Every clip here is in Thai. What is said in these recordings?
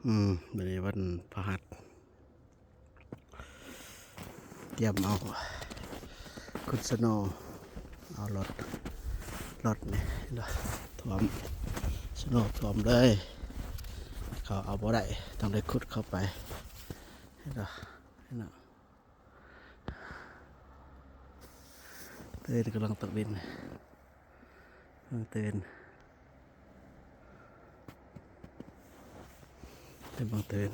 วันนี้วันพฤหัสเตรียมเอาคุณสโนว์เอารถนี่ถ่วมสโนว์ถ่วมเลยเขาเอาบ่ได้ต้องได้ขุดเข้าไปเห็นไหมเตือนกำลังตกดินเตือนบังเตือน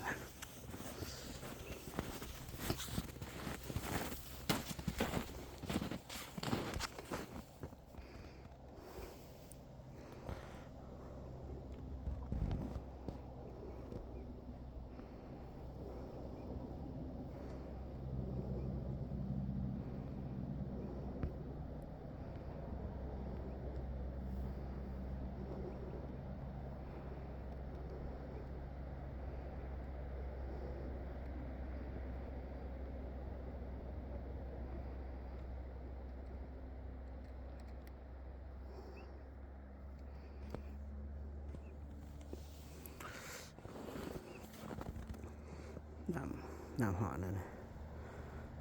น้ำหอนั่น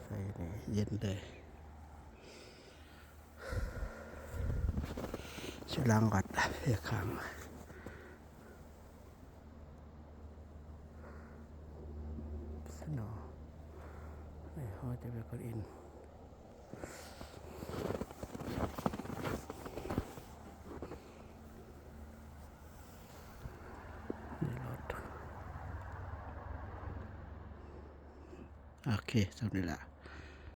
ใส่เลยเย็นเลยชุดล้างกัดเพียขังสนอไม่เขาจะไปกดอินโอเคสำเร็จละ